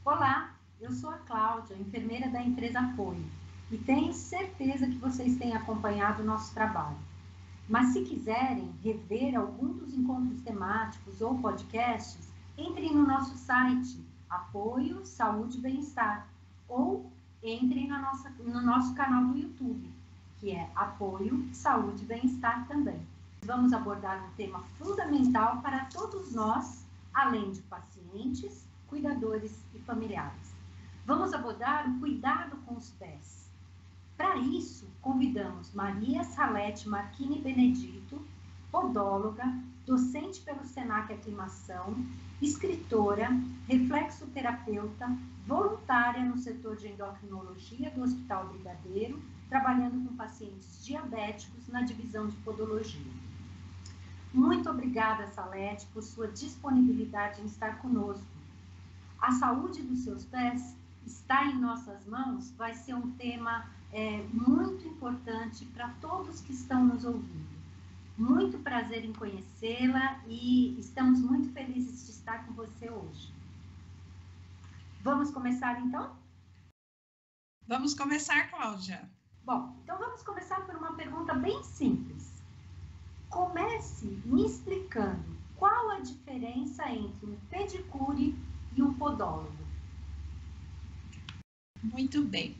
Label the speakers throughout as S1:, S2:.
S1: Olá, eu sou a Cláudia, enfermeira da empresa Apoio, e tenho certeza que vocês têm acompanhado o nosso trabalho. Mas se quiserem rever algum dos encontros temáticos ou podcasts, entrem no nosso site Apoio Saúde e Bem-Estar ou entrem no nosso canal do YouTube, que é Apoio Saúde e Bem-Estar também. Vamos abordar um tema fundamental para todos nós, além de pacientes, cuidadores e familiares. Vamos abordar o cuidado com os pés. Para isso, convidamos Maria Salete Marchini Benedito, podóloga, docente pelo Senac Aclimação, escritora, reflexoterapeuta, voluntária no setor de endocrinologia do Hospital Brigadeiro, trabalhando com pacientes diabéticos na divisão de podologia. Muito obrigada, Salete, por sua disponibilidade em estar conosco. A saúde dos seus pés está em nossas mãos, vai ser um tema muito importante para todos que estão nos ouvindo. Muito prazer em conhecê-la e estamos muito felizes de estar com você hoje. Vamos começar então?
S2: Vamos começar, Cláudia.
S1: Bom, então vamos começar por uma pergunta bem simples. Comece me explicando qual a diferença entre um pedicure e um podólogo.
S2: Muito bem.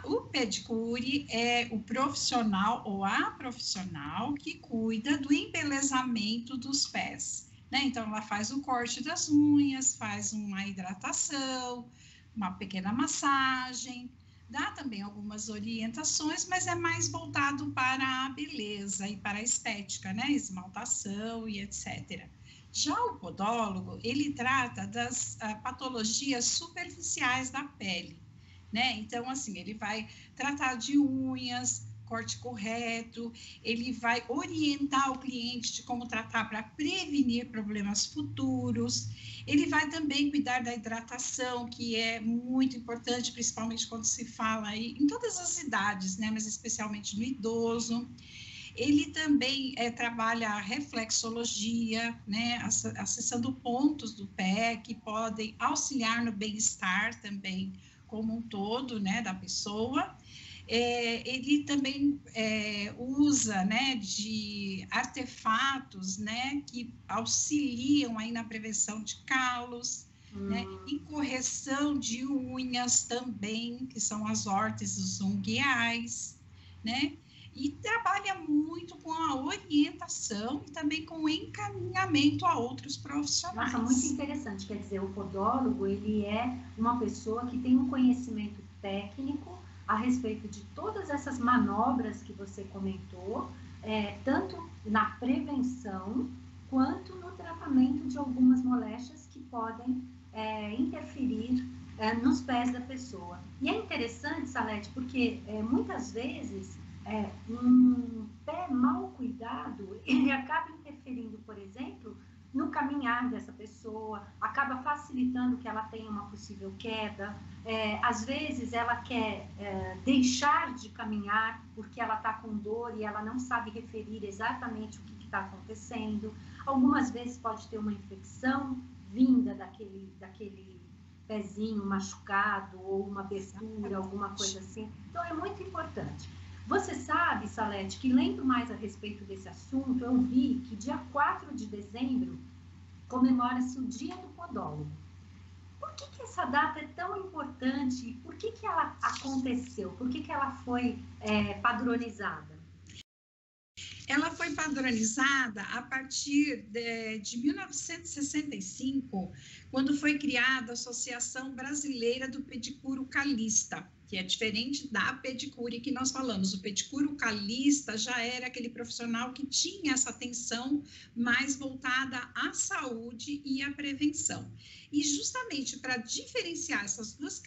S2: O pedicure é o profissional ou a profissional que cuida do embelezamento dos pés, né? Então, ela faz o corte das unhas, faz uma hidratação, uma pequena massagem, dá também algumas orientações, mas é mais voltado para a beleza e para a estética, né? Esmaltação e etc. Já o podólogo, ele trata das patologias superficiais da pele, né? Então, assim, ele vai tratar de unhas, corte correto, ele vai orientar o cliente de como tratar para prevenir problemas futuros, ele vai também cuidar da hidratação, que é muito importante, principalmente quando se fala aí, em todas as idades, né? Mas especialmente no idoso. Ele também trabalha a reflexologia, né, acessando pontos do pé que podem auxiliar no bem-estar também como um todo, né, da pessoa. Ele também usa, né, de artefatos, né, que auxiliam aí na prevenção de calos, né, em correção de unhas também, que são as órteses unguiais, né, e trabalha muito com a orientação e também com o encaminhamento a outros profissionais.
S1: Nossa, muito interessante. Quer dizer, o podólogo, ele é uma pessoa que tem um conhecimento técnico a respeito de todas essas manobras que você comentou, tanto na prevenção quanto no tratamento de algumas moléstias que podem interferir nos pés da pessoa. E é interessante, Salete, porque muitas vezes um pé mal cuidado, ele acaba interferindo, por exemplo, no caminhar dessa pessoa, acaba facilitando que ela tenha uma possível queda. Às vezes ela quer deixar de caminhar porque ela está com dor e ela não sabe referir exatamente o que está acontecendo. Algumas vezes pode ter uma infecção vinda daquele pezinho machucado ou uma abertura, alguma coisa assim. Então é muito importante. Você sabe, Salete, que lendo mais a respeito desse assunto, eu vi que dia 4 de dezembro comemora-se o Dia do Podólogo. Por que essa data é tão importante e por que ela aconteceu? Por que ela foi padronizada?
S2: Ela foi padronizada a partir de 1965, quando foi criada a Associação Brasileira do Pedicure Calista, que é diferente da pedicure que nós falamos. O pedicure calista já era aquele profissional que tinha essa atenção mais voltada à saúde e à prevenção. E justamente para diferenciar essas duas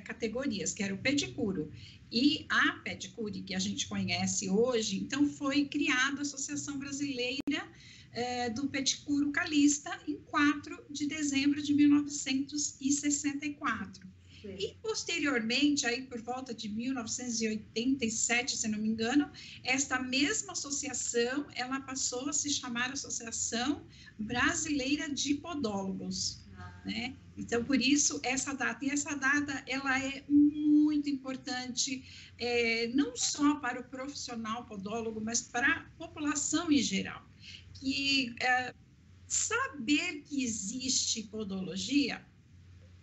S2: categorias, que era o pedicure e a pedicure, que a gente conhece hoje, então foi criada a Associação Brasileira do Pedicure Calista em 4 de dezembro de 1964. Sim. E posteriormente, aí por volta de 1987, se não me engano, esta mesma associação, ela passou a se chamar Associação Brasileira de Podólogos. né? Então, por isso, essa data. E essa data, ela é muito importante, não só para o profissional podólogo, mas para a população em geral. Que saber que existe podologia,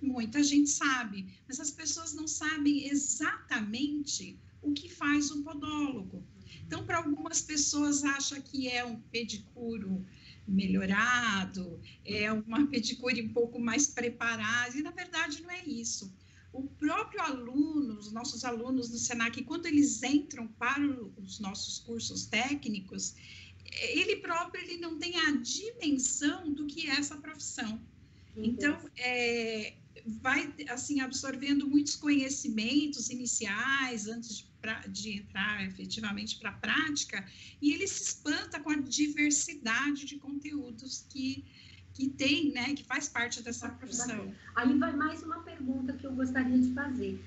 S2: muita gente sabe, mas as pessoas não sabem exatamente o que faz um podólogo. Então, para algumas pessoas, acha que é um pedicuro melhorado, é uma pedicure um pouco mais preparada, e na verdade não é isso. O próprio aluno, os nossos alunos do Senac, quando eles entram para os nossos cursos técnicos, ele próprio ele não tem a dimensão do que é essa profissão. Então, vai assim absorvendo muitos conhecimentos iniciais antes de entrar efetivamente para a prática, e ele se espanta com a diversidade de conteúdos que tem, né, que faz parte dessa profissão.
S1: Aí vai mais uma pergunta que eu gostaria de fazer.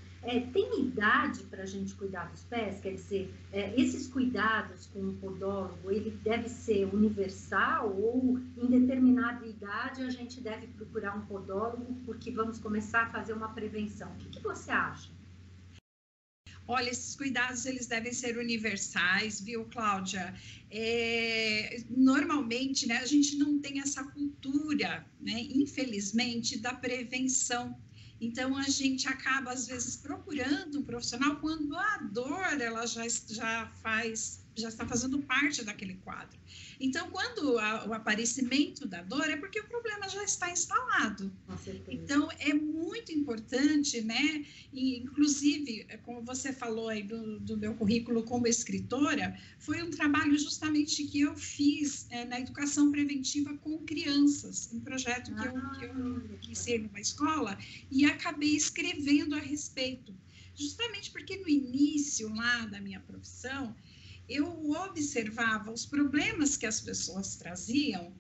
S1: Tem idade para a gente cuidar dos pés? Quer dizer, esses cuidados com o podólogo, ele deve ser universal ou em determinada idade a gente deve procurar um podólogo porque vamos começar a fazer uma prevenção? O que você acha?
S2: Olha, esses cuidados, eles devem ser universais, viu, Cláudia? Normalmente, né, a gente não tem essa cultura, né, infelizmente, da prevenção. Então, a gente acaba, às vezes, procurando um profissional quando a dor, ela já está fazendo parte daquele quadro. Então, quando o aparecimento da dor, é porque o problema já está instalado. Então, é muito importante, né? E, inclusive, como você falou aí do meu currículo como escritora, foi um trabalho justamente que eu fiz na educação preventiva com crianças, um projeto que eu iniciei numa escola e acabei escrevendo a respeito. Justamente porque no início lá da minha profissão, eu observava os problemas que as pessoas traziam,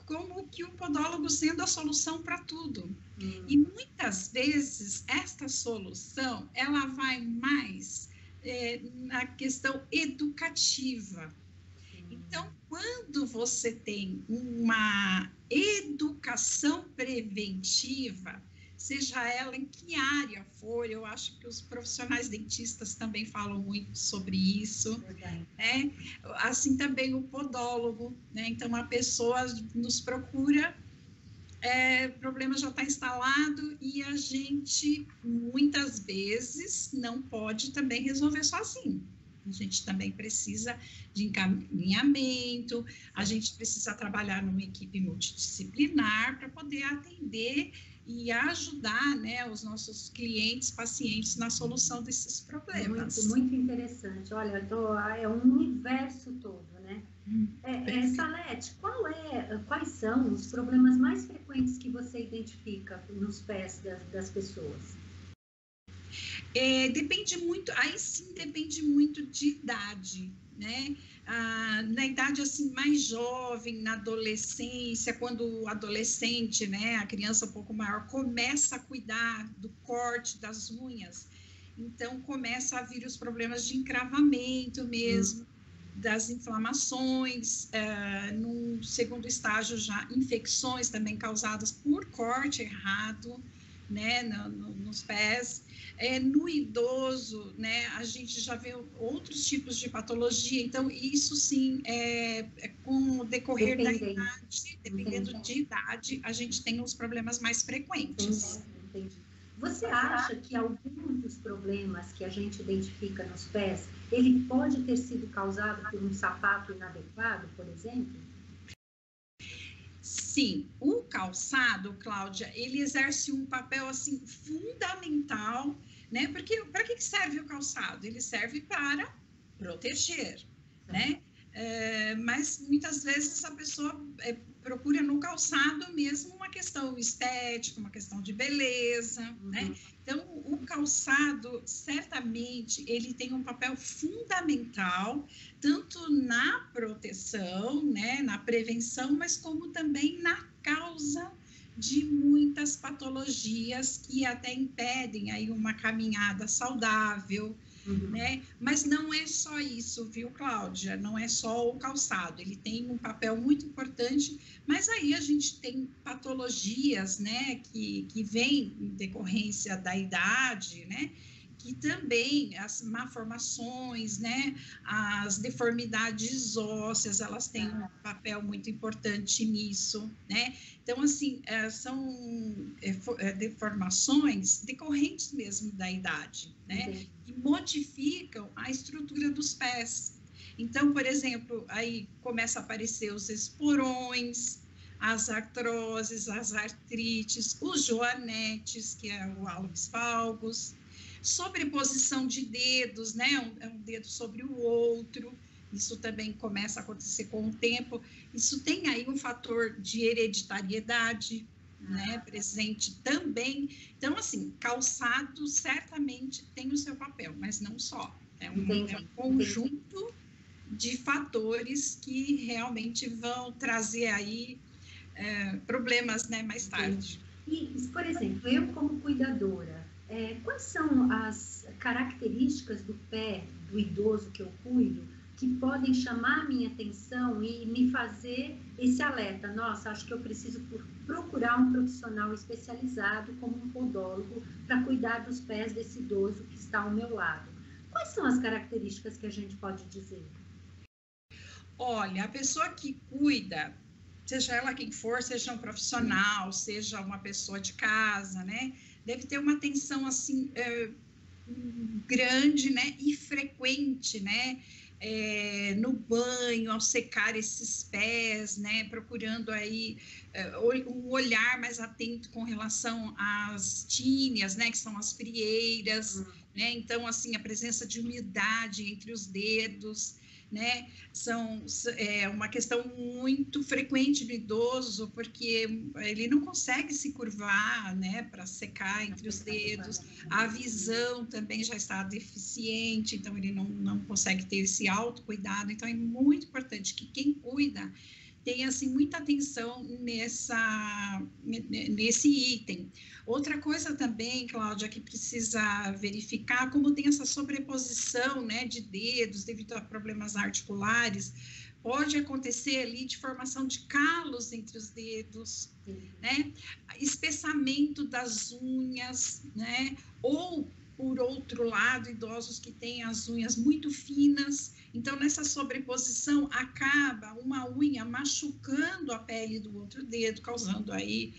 S2: como que o podólogo sendo a solução para tudo. E muitas vezes esta solução, ela vai mais na questão educativa. Então, quando você tem uma educação preventiva, seja ela em que área for, eu acho que os profissionais dentistas também falam muito sobre isso, né? Assim também o podólogo, né? Então, a pessoa nos procura, o problema já está instalado e a gente, muitas vezes, não pode também resolver sozinho. A gente também precisa de encaminhamento, a gente precisa trabalhar numa equipe multidisciplinar para poder atender e ajudar, né, os nossos clientes, pacientes na solução desses problemas.
S1: Muito, muito interessante. Olha, é um universo todo, né? Salete, quais são os problemas mais frequentes que você identifica nos pés das pessoas?
S2: Depende muito, aí sim depende muito de idade, né? Na idade assim mais jovem, na adolescência, quando o adolescente, né, a criança um pouco maior, começa a cuidar do corte das unhas, então começa a vir os problemas de encravamento mesmo, das inflamações, no segundo estágio já infecções também causadas por corte errado, né, nos pés. No idoso, né, a gente já vê outros tipos de patologia, então isso sim, com o decorrer da idade, dependendo de idade, a gente tem os problemas mais frequentes.
S1: Entendi. Você acha que alguns dos problemas que a gente identifica nos pés, ele pode ter sido causado por um sapato inadequado, por exemplo?
S2: Sim, o calçado, Cláudia, ele exerce um papel assim fundamental, né? Porque para que serve o calçado? Ele serve para proteger, né? Mas muitas vezes a pessoa procura no calçado mesmo uma questão estética, uma questão de beleza, né? Então, o calçado, certamente, ele tem um papel fundamental, tanto na proteção, né, na prevenção, mas como também na causa de muitas patologias que até impedem aí uma caminhada saudável, né? Mas não é só isso, viu, Cláudia? Não é só o calçado, ele tem um papel muito importante, mas aí a gente tem patologias, né, que vêm em decorrência da idade, né? Que também as malformações, né, as deformidades ósseas, elas têm um papel muito importante nisso, né? Então, assim, são deformações decorrentes mesmo da idade, né? Que modificam a estrutura dos pés. Então, por exemplo, aí começa a aparecer os esporões, as artroses, as artrites, os joanetes, que é o álbus valgus, sobreposição de dedos, né? Um dedo sobre o outro, isso também começa a acontecer com o tempo. Isso tem aí um fator de hereditariedade, né, presente também. Então, assim, calçado certamente tem o seu papel, mas não só. É um conjunto de fatores que realmente vão trazer aí problemas, né, mais tarde.
S1: E, por exemplo, eu como cuidadora, quais são as características do pé do idoso que eu cuido que podem chamar a minha atenção e me fazer esse alerta? Nossa, acho que eu preciso procurar um profissional especializado como um podólogo para cuidar dos pés desse idoso que está ao meu lado. Quais são as características que a gente pode dizer?
S2: Olha, a pessoa que cuida, seja ela quem for, seja um profissional, seja uma pessoa de casa, né? Deve ter uma atenção, assim, grande, né? E frequente, né? No banho, ao secar esses pés, né? Procurando aí um olhar mais atento com relação às tíneas, né? Que são as frieiras, né? Então, assim, a presença de umidade entre os dedos, né? É uma questão muito frequente no idoso, porque ele não consegue se curvar, né, para secar entre os dedos, a visão também já está deficiente, então ele não consegue ter esse autocuidado, então é muito importante que quem cuida tenha, assim, muita atenção nesse item. Outra coisa também, Cláudia, que precisa verificar, como tem essa sobreposição, né, de dedos devido a problemas articulares, pode acontecer ali de formação de calos entre os dedos, né, espessamento das unhas, né, ou, por outro lado, idosos que têm as unhas muito finas. Então, nessa sobreposição, acaba uma unha machucando a pele do outro dedo, causando aí,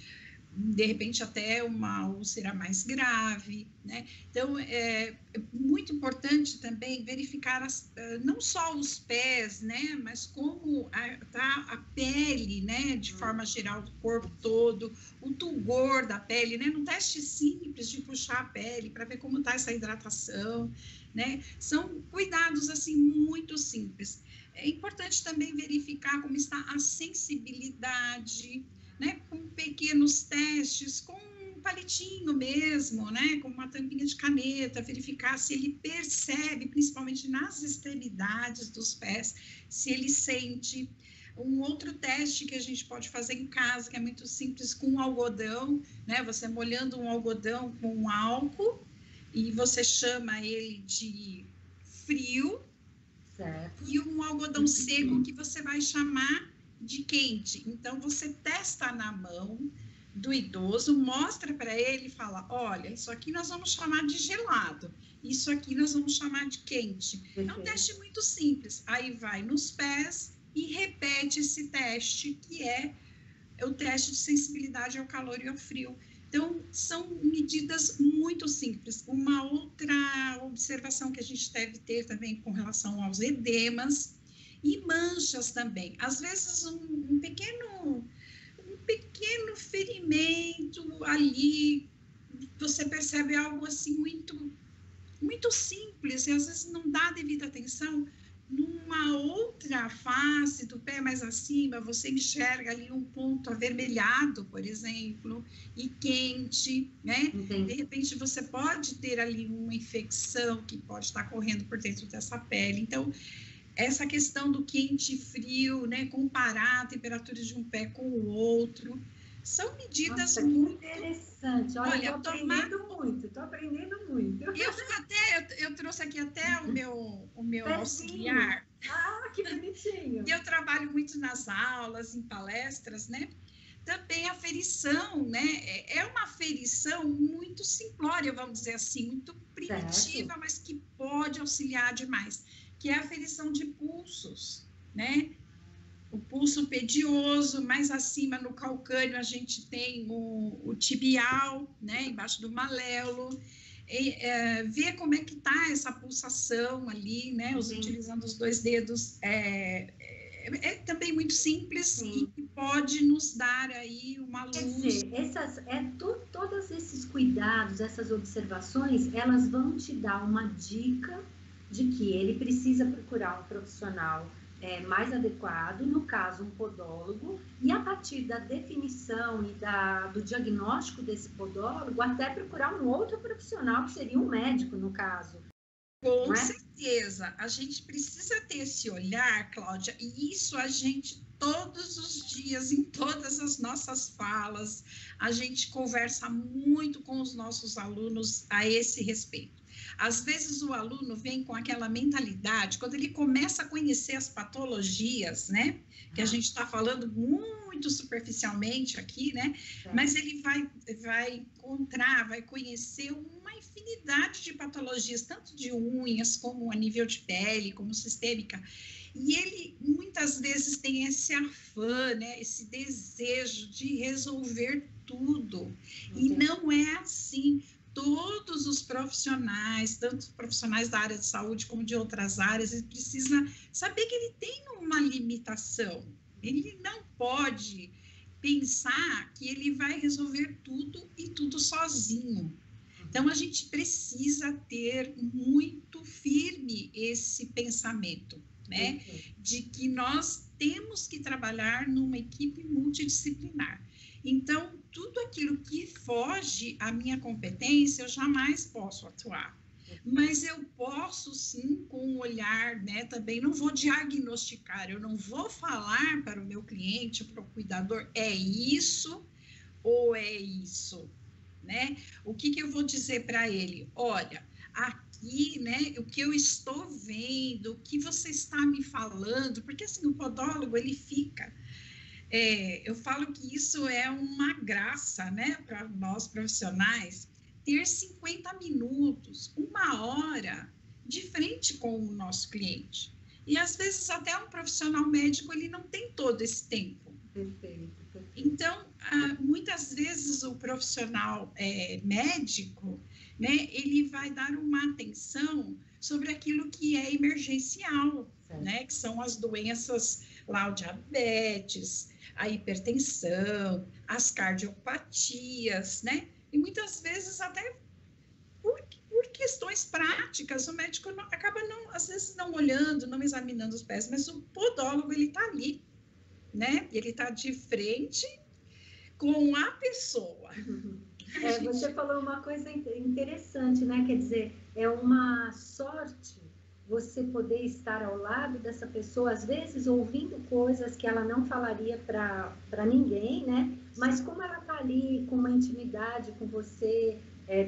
S2: de repente, até uma úlcera mais grave, né? Então, é muito importante também verificar não só os pés, né? Mas como está a pele, né? De forma geral, do corpo todo, o tulgor da pele, né? Num teste simples de puxar a pele para ver como está essa hidratação, né? São cuidados, assim, muito simples. É importante também verificar como está a sensibilidade, né, com pequenos testes, com um palitinho mesmo, né, com uma tampinha de caneta, verificar se ele percebe, principalmente nas extremidades dos pés, se ele sente. Um outro teste que a gente pode fazer em casa, que é muito simples, com algodão, né, você molhando um algodão com álcool, e você chama ele de frio, certo, e um algodão seco que você vai chamar de quente. Então, você testa na mão do idoso, mostra para ele e fala, olha, isso aqui nós vamos chamar de gelado, isso aqui nós vamos chamar de quente. É um teste muito simples. Aí vai nos pés e repete esse teste, que é o teste de sensibilidade ao calor e ao frio. Então, são medidas muito simples. Uma outra observação que a gente deve ter também com relação aos edemas e manchas também. Às vezes, um pequeno ferimento ali, você percebe algo assim muito simples, e às vezes não dá devida atenção. Numa outra face do pé mais acima, você enxerga ali um ponto avermelhado, por exemplo, e quente, né? Entendi. De repente, você pode ter ali uma infecção que pode estar correndo por dentro dessa pele. Então, essa questão do quente e frio, né? Comparar a temperatura de um pé com o outro, São medidas
S1: Nossa,
S2: muito...
S1: que interessante. Olha, eu estou aprendendo muito.
S2: Eu trouxe aqui até o meu
S1: Pezinho.
S2: auxiliar.
S1: Ah, que bonitinho.
S2: E eu trabalho muito nas aulas, em palestras, né? Também a ferição, né? É uma ferição muito simplória, vamos dizer assim, muito primitiva,
S1: certo.
S2: mas que pode auxiliar demais, que é a ferição de pulsos, né? O pulso pedioso, mais acima no calcâneo a gente tem o tibial, né? Embaixo do maléolo. Ver como é que está essa pulsação ali, né? Utilizando os 2 dedos é também muito simples. Sim. E pode nos dar aí uma luz.
S1: Quer dizer, todos esses cuidados, essas observações, elas vão te dar uma dica de que ele precisa procurar um profissional mais adequado, no caso, um podólogo, e a partir da definição e do diagnóstico desse podólogo, até procurar um outro profissional, que seria um médico, no caso.
S2: Com certeza, a gente precisa ter esse olhar, Cláudia, e isso a gente, todos os dias, em todas as nossas falas, a gente conversa muito com os nossos alunos a esse respeito. Às vezes o aluno vem com aquela mentalidade, quando ele começa a conhecer as patologias, né, que a gente está falando muito superficialmente aqui, né, mas ele vai conhecer uma infinidade de patologias, tanto de unhas, como a nível de pele, como sistêmica, e ele muitas vezes tem esse afã, né, esse desejo de resolver tudo, e não é assim. Todos os profissionais, tanto profissionais da área de saúde como de outras áreas, ele precisa saber que ele tem uma limitação. Ele não pode pensar que ele vai resolver tudo e tudo sozinho. Então, a gente precisa ter muito firme esse pensamento, né? De que nós temos que trabalhar numa equipe multidisciplinar. Então, tudo aquilo que foge à minha competência, eu jamais posso atuar. Mas eu posso, sim, com um olhar, né, também não vou diagnosticar, eu não vou falar para o meu cliente, para o cuidador, é isso ou é isso, né? O que eu vou dizer para ele? Olha, aqui, né, o que eu estou vendo, o que você está me falando, porque assim, o podólogo, ele fica... eu falo que isso é uma graça, né, para nós profissionais, ter 50 minutos, 1 hora de frente com o nosso cliente. E às vezes até um profissional médico, ele não tem todo esse tempo.
S1: Perfeito.
S2: Então, muitas vezes o profissional médico, né, ele vai dar uma atenção sobre aquilo que é emergencial, né, que são as doenças, lá o diabetes, a hipertensão, as cardiopatias, né, e muitas vezes até por questões práticas, o médico acaba, às vezes, não olhando, não examinando os pés, mas o podólogo, ele está ali, né, ele está de frente com a pessoa.
S1: Você falou uma coisa interessante, né? Quer dizer, é uma sorte você poder estar ao lado dessa pessoa, às vezes ouvindo coisas que ela não falaria para ninguém, né? Mas como ela está ali com uma intimidade com você,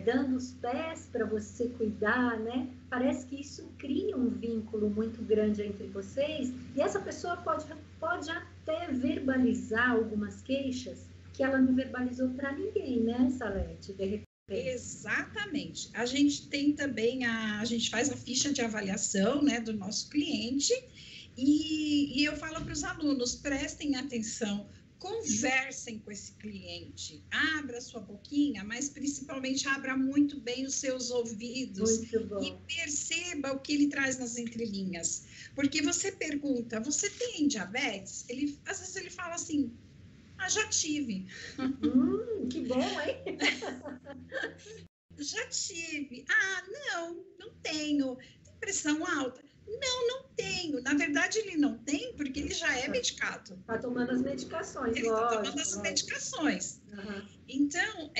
S1: dando os pés para você cuidar, né? Parece que isso cria um vínculo muito grande entre vocês, e essa pessoa pode até verbalizar algumas queixas que ela não verbalizou para ninguém, né, Salete? De repente.
S2: Exatamente. A gente tem também, a gente faz a ficha de avaliação, né, do nosso cliente, e eu falo para os alunos, prestem atenção, conversem com esse cliente, abra sua boquinha, mas principalmente abra muito bem os seus ouvidos e perceba o que ele traz nas entrelinhas. Porque você pergunta, você tem diabetes? Às vezes ele fala assim, já tive.
S1: Que bom, hein?
S2: Já tive. Não tenho. Tem pressão alta? Não tenho. Na verdade, ele não tem porque ele já é medicado.
S1: Está tomando as medicações,
S2: ele está tomando as medicações. Então,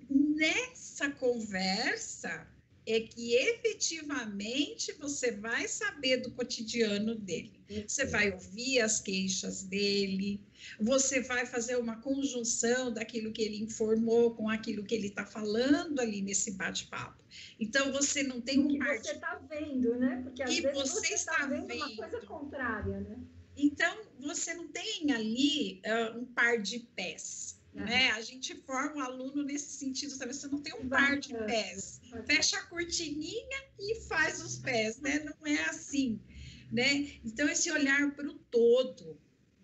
S2: nessa conversa, é que efetivamente você vai saber do cotidiano dele. Você vai ouvir as queixas dele, você vai fazer uma conjunção daquilo que ele informou com aquilo que ele está falando ali nesse bate-papo. Então, você não tem
S1: um par de... você está vendo, né? Porque às vezes você está vendo uma coisa contrária, né?
S2: Então, você não tem ali um par de pés. Né? A gente forma o aluno nesse sentido, talvez você não tem um par de pés. Fecha a cortininha e faz os pés, né? Não é assim, né? Então, esse olhar para o todo,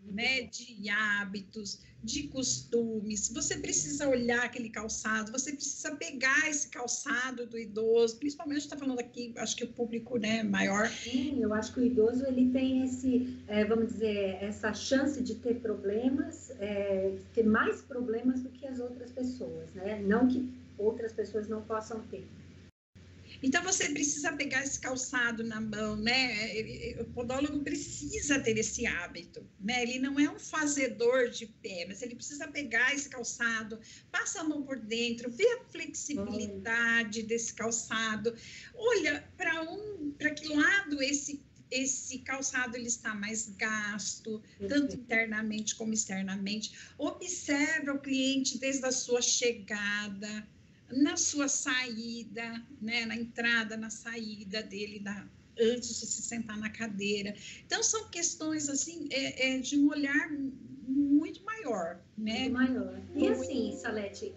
S2: né? De hábitos, de costumes, você precisa olhar aquele calçado, você precisa pegar esse calçado do idoso, principalmente a gente está falando aqui, acho que o público, né, maior.
S1: Sim, eu acho que o idoso, ele tem esse, vamos dizer, essa chance de ter problemas, ter mais problemas do que as outras pessoas, né? Não que outras pessoas não possam ter.
S2: Então, você precisa pegar esse calçado na mão, né? O podólogo precisa ter esse hábito, né? Ele não é um fazedor de pé, mas ele precisa pegar esse calçado, passa a mão por dentro, vê a flexibilidade desse calçado, olha para que lado esse calçado ele está mais gasto, tanto internamente como externamente. Observa o cliente desde a sua chegada, na sua saída, né, na entrada, na saída dele, antes de se sentar na cadeira. Então, são questões, assim, de um olhar muito maior, né?
S1: Muito maior. E assim, Salete,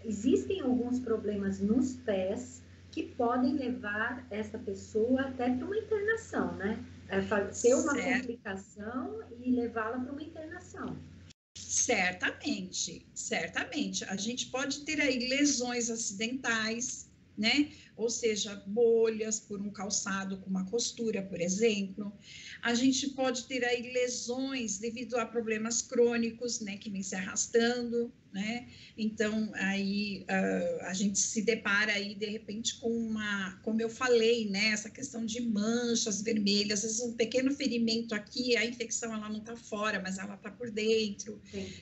S1: existem alguns problemas nos pés que podem levar essa pessoa até para uma internação, né? Ter uma complicação e levá-la para uma internação.
S2: Certamente, certamente. A gente pode ter aí lesões acidentais, né? Ou seja, bolhas por um calçado com uma costura, por exemplo. A gente pode ter aí lesões devido a problemas crônicos, né? Que vem se arrastando, né? Então, aí a gente se depara aí, de repente, com como eu falei, né? Essa questão de manchas vermelhas, às vezes um pequeno ferimento aqui, a infecção, ela não está fora, mas ela está por dentro,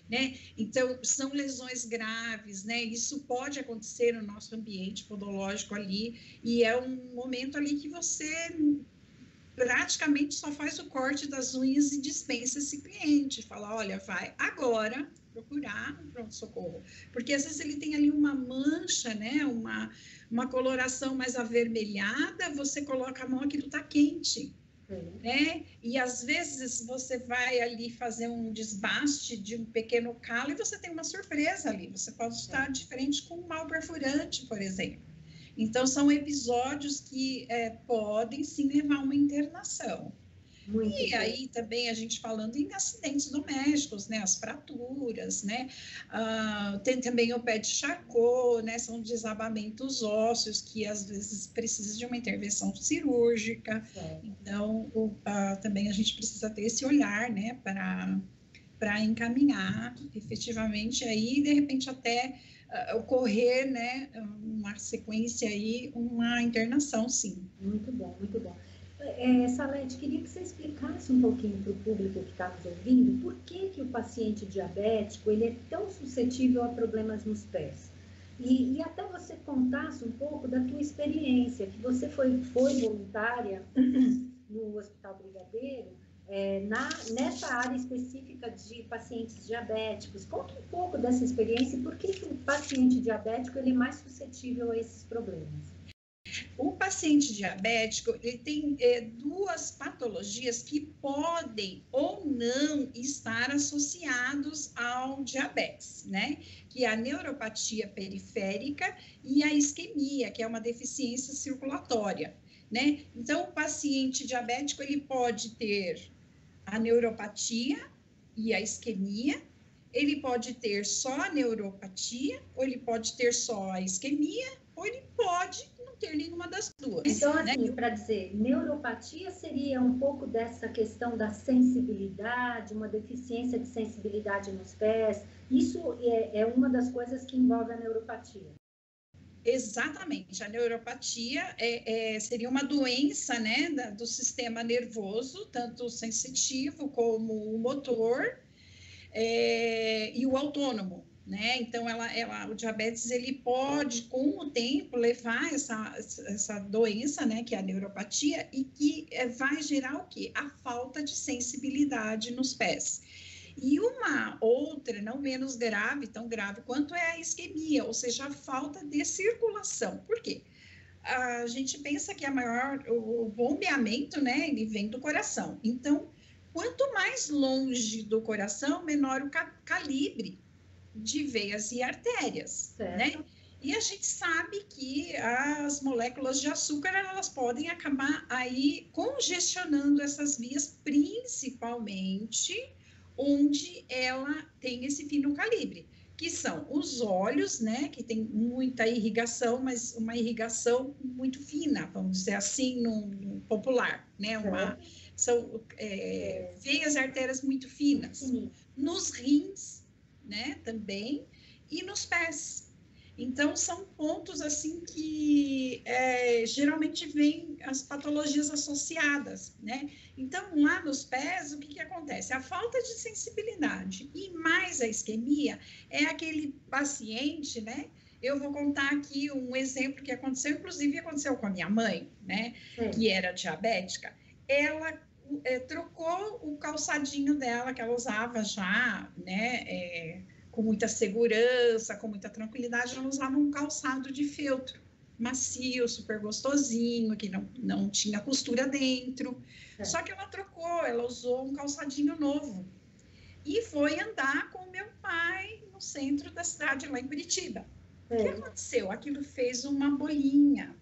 S2: né? Então, são lesões graves, né? Isso pode acontecer no nosso ambiente podológico ali, e é um momento ali que você praticamente só faz o corte das unhas e dispensa esse cliente, fala, olha, vai agora procurar um pronto-socorro, porque às vezes ele tem ali uma mancha, né, uma coloração mais avermelhada, você coloca a mão, aquilo está quente, né, e às vezes você vai ali fazer um desbaste de um pequeno calo e você tem uma surpresa ali, você pode estar de frente com um mal perfurante, por exemplo. Então, são episódios que podem, sim, levar a uma internação. Muito e bom. Aí, também, a gente falando em acidentes domésticos, né? As fraturas, né? Tem também o pé de Charcot, né? São desabamentos ósseos que, às vezes, precisam de uma intervenção cirúrgica. Então, também a gente precisa ter esse olhar, né? Para encaminhar, efetivamente, aí, de repente, até ocorrer, né, uma sequência aí, uma internação, sim.
S1: Muito bom, muito bom. Salete, queria que você explicasse um pouquinho para o público que está nos ouvindo, por que o paciente diabético, ele é tão suscetível a problemas nos pés? E até você contasse um pouco da tua experiência, que você foi voluntária no Hospital Brigadeiro, nessa área específica de pacientes diabéticos. Conta um pouco dessa experiência e por que o paciente diabético ele é mais suscetível a esses problemas.
S2: O paciente diabético ele tem duas patologias que podem ou não estar associados ao diabetes, né? Que é a neuropatia periférica e a isquemia, que é uma deficiência circulatória, né? Então, o paciente diabético ele pode ter a neuropatia e a isquemia, ele pode ter só a neuropatia, ou ele pode ter só a isquemia, ou ele pode não ter nenhuma das duas.
S1: Então, assim, para dizer, neuropatia seria um pouco dessa questão da sensibilidade, uma deficiência de sensibilidade nos pés, isso é uma das coisas que envolve a neuropatia.
S2: Exatamente, a neuropatia seria uma doença, né, do sistema nervoso, tanto o sensitivo como o motor e o autônomo, né? Então, o diabetes, ele pode, com o tempo, levar essa doença, né, que é a neuropatia, e que vai gerar o quê? A falta de sensibilidade nos pés. E uma outra, não menos grave, tão grave quanto é a isquemia, ou seja, a falta de circulação. Por quê? A gente pensa que o bombeamento, né, ele vem do coração. Então, quanto mais longe do coração, menor o calibre de veias e artérias, certo, né? E a gente sabe que as moléculas de açúcar, elas podem acabar aí congestionando essas vias, principalmente onde ela tem esse fino calibre, que são os olhos, né, que tem muita irrigação, mas uma irrigação muito fina, vamos dizer assim, no popular, né, são veias e artérias muito finas, nos rins, né, também, e nos pés. Então, são pontos, assim, que geralmente vêm as patologias associadas, né? Então, lá nos pés, o que acontece? A falta de sensibilidade e mais a isquemia é aquele paciente, né? Eu vou contar aqui um exemplo que aconteceu, inclusive aconteceu com a minha mãe, né? Que era diabética. Ela trocou o calçadinho dela, que ela usava já, né? Com muita segurança, com muita tranquilidade, ela usava um calçado de feltro, macio, super gostosinho, que não tinha costura dentro. Só que ela trocou, ela usou um calçadinho novo. E foi andar com o meu pai no centro da cidade, lá em Curitiba. O que aconteceu? Aquilo fez uma bolinha.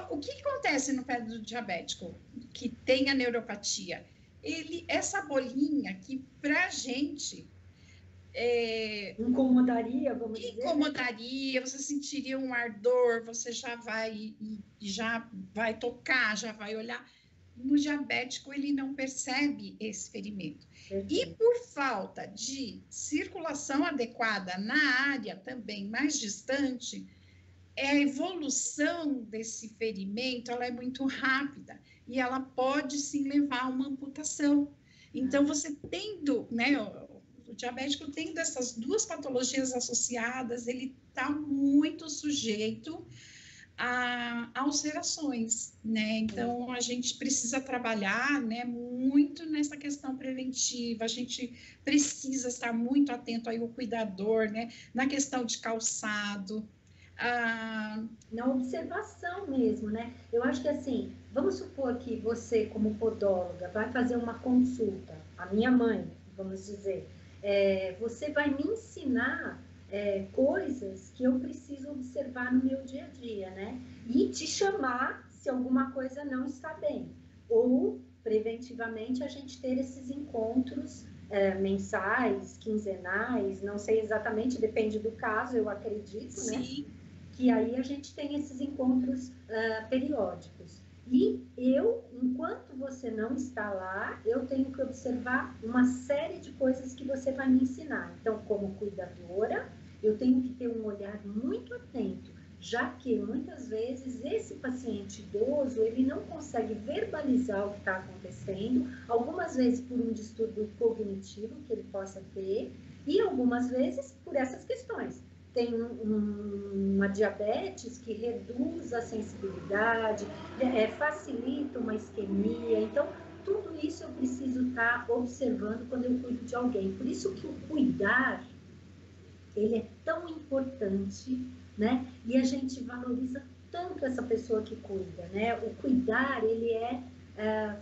S2: O que acontece no pé do diabético que tem a neuropatia? Essa bolinha que, pra gente...
S1: incomodaria, vamos dizer?
S2: Incomodaria, você sentiria um ardor, você já vai tocar, já vai olhar. No diabético, ele não percebe esse ferimento. E por falta de circulação adequada na área também mais distante, a evolução desse ferimento, ela é muito rápida e ela pode sim levar a uma amputação. Então, você tendo, né, o diabético tendo essas duas patologias associadas, ele está muito sujeito a ulcerações, né? Então, a gente precisa trabalhar, né, muito nessa questão preventiva, a gente precisa estar muito atento aí ao cuidador, né, na questão de calçado,
S1: na observação mesmo, né? Eu acho que assim, vamos supor que você, como podóloga, vai fazer uma consulta, a minha mãe, vamos dizer, você vai me ensinar coisas que eu preciso observar no meu dia a dia, né? E te chamar se alguma coisa não está bem. Ou, preventivamente, a gente ter esses encontros mensais, quinzenais, não sei exatamente, depende do caso, eu acredito,
S2: sim,
S1: né? Que aí a gente tem esses encontros periódicos. E eu, enquanto você não está lá, eu tenho que observar uma série de coisas que você vai me ensinar. Então, como cuidadora, eu tenho que ter um olhar muito atento, já que muitas vezes esse paciente idoso, ele não consegue verbalizar o que está acontecendo, algumas vezes por um distúrbio cognitivo que ele possa ter, e algumas vezes por essas questões. Tem uma diabetes que reduz a sensibilidade, facilita uma isquemia. Então, tudo isso eu preciso estar observando quando eu cuido de alguém. Por isso que o cuidar, ele é tão importante, né? E a gente valoriza tanto essa pessoa que cuida, né? O cuidar, ele é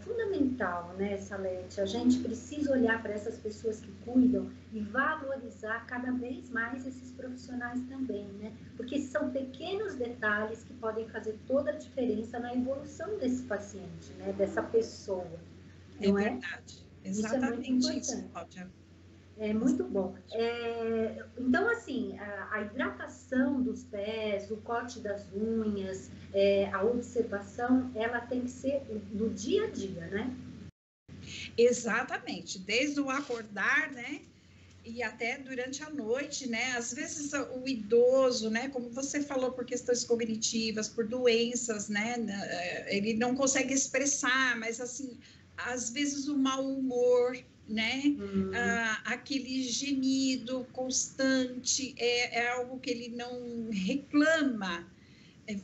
S1: fundamental, né, Salete? A gente precisa olhar para essas pessoas que cuidam e valorizar cada vez mais esses profissionais também, né? Porque são pequenos detalhes que podem fazer toda a diferença na evolução desse paciente, né? Dessa pessoa.
S2: Não é verdade. Exatamente isso, Cláudia.
S1: É muito bom. Então, assim, a hidratação dos pés, o corte das unhas, a observação, ela tem que ser no dia a dia, né?
S2: Exatamente. Desde o acordar, né? E até durante a noite, né? Às vezes o idoso, né? Como você falou, por questões cognitivas, por doenças, né? Ele não consegue expressar, mas assim, às vezes o mau humor, né? Aquele gemido constante, é algo que ele não reclama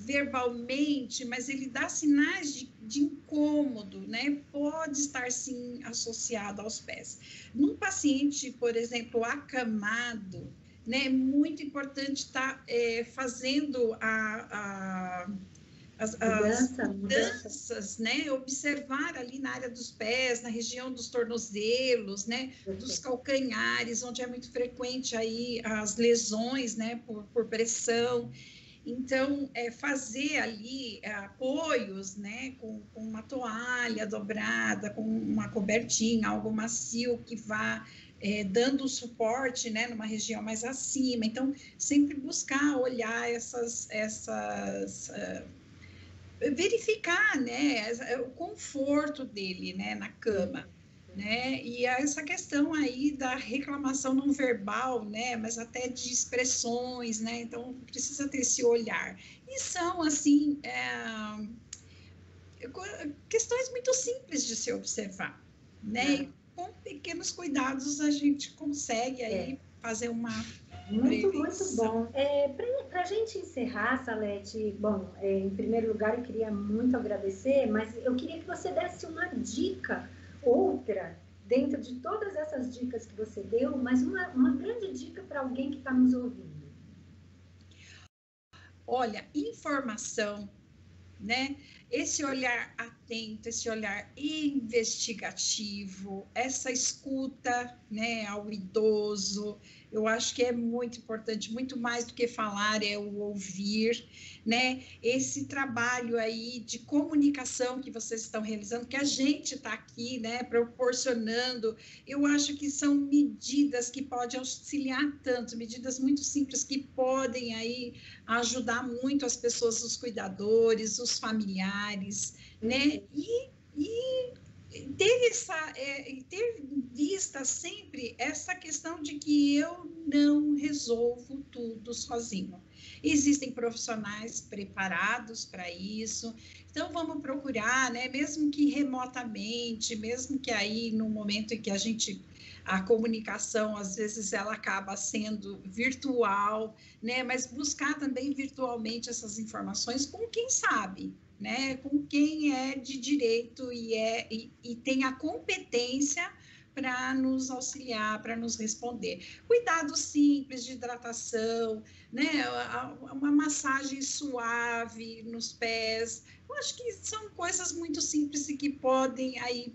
S2: verbalmente, mas ele dá sinais de incômodo, né? Pode estar, sim, associado aos pés. Num paciente, por exemplo, acamado, né? É muito importante estar fazendo as mudanças, né? Observar ali na área dos pés, na região dos tornozelos, né? Dos calcanhares, onde é muito frequente aí as lesões, né? Por pressão. Então, fazer ali apoios, né? Com uma toalha dobrada, com uma cobertinha, algo macio que vá dando suporte, né? Numa região mais acima. Então, sempre buscar olhar verificar, né, o conforto dele, né, na cama, né, e essa questão aí da reclamação não verbal, né, mas até de expressões, né, então precisa ter esse olhar. E são, assim, questões muito simples de se observar, né, e com pequenos cuidados a gente consegue aí fazer uma
S1: muito bom. Para a gente encerrar, Salete, bom, em primeiro lugar eu queria muito agradecer, mas eu queria que você desse uma dica, outra, dentro de todas essas dicas que você deu, mas uma grande dica para alguém que está nos ouvindo.
S2: Olha, informação, né? Esse olhar atento, esse olhar investigativo, essa escuta, né, ao idoso, eu acho que é muito importante, muito mais do que falar, é o ouvir, né? Esse trabalho aí de comunicação que vocês estão realizando, que a gente está aqui, né, proporcionando, eu acho que são medidas que podem auxiliar tanto, medidas muito simples que podem aí ajudar muito as pessoas, os cuidadores, os familiares, né? E ter vista sempre essa questão de que eu não resolvo tudo sozinho. Existem profissionais preparados para isso, então vamos procurar, né? Mesmo que remotamente, mesmo que aí no momento em que a comunicação, às vezes, ela acaba sendo virtual, né? Mas buscar também virtualmente essas informações com quem sabe, né? Com quem é de direito e tem a competência para nos auxiliar, para nos responder. Cuidado simples de hidratação, né? Uma massagem suave nos pés. Eu acho que são coisas muito simples e que podem aí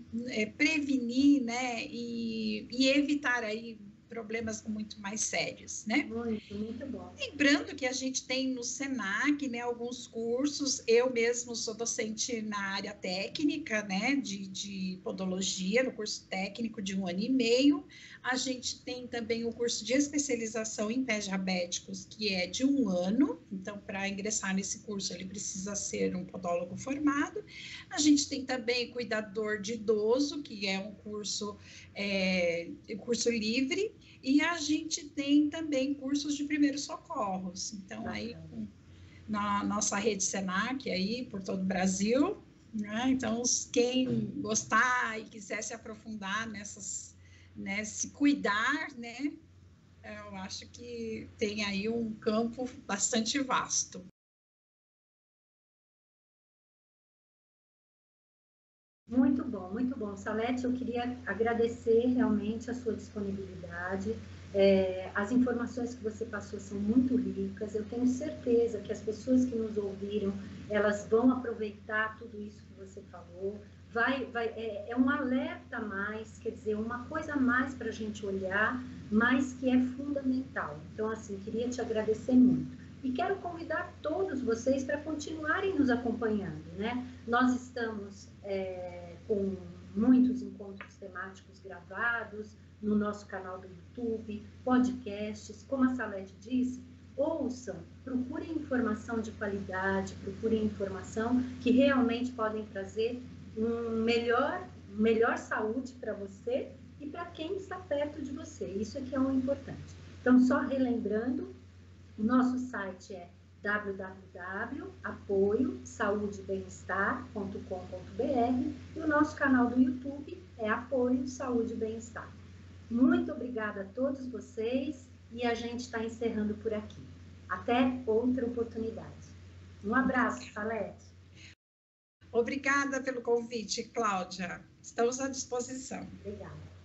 S2: prevenir, né? E evitar aí problemas muito mais sérios, né?
S1: Muito bom.
S2: Lembrando que a gente tem no Senac, né, alguns cursos, eu mesmo sou docente na área técnica, né, de podologia, no curso técnico de 1 ano e meio, a gente tem também o curso de especialização em pés diabéticos, que é de 1 ano, então, para ingressar nesse curso, ele precisa ser um podólogo formado, a gente tem também cuidador de idoso, que é um curso livre, e a gente tem também cursos de primeiros socorros. Então, aí, na nossa rede Senac, aí, por todo o Brasil, né? Então, quem gostar e quiser se aprofundar nessas, né, se cuidar, né? Eu acho que tem aí um campo bastante vasto.
S1: Muito bom. Salete, eu queria agradecer realmente a sua disponibilidade. As informações que você passou são muito ricas. Eu tenho certeza que as pessoas que nos ouviram, elas vão aproveitar tudo isso que você falou. É um alerta a mais, quer dizer, uma coisa a mais para a gente olhar, mas que é fundamental. Então, assim, queria te agradecer muito. E quero convidar todos vocês para continuarem nos acompanhando, né? Nós estamos com muitos encontros temáticos gravados no nosso canal do YouTube, podcasts, como a Salete disse, ouçam, procurem informação de qualidade, procurem informação que realmente podem trazer melhor saúde para você e para quem está perto de você. Isso é que é o importante. Então, só relembrando, o nosso site é www.apoiosaudebemestar.com.br e o nosso canal do YouTube é Apoio Saúde e Bem-Estar. Muito obrigada a todos vocês e a gente está encerrando por aqui. Até outra oportunidade. Um abraço, Salete.
S2: Obrigada pelo convite, Cláudia. Estamos à disposição.
S1: Obrigada.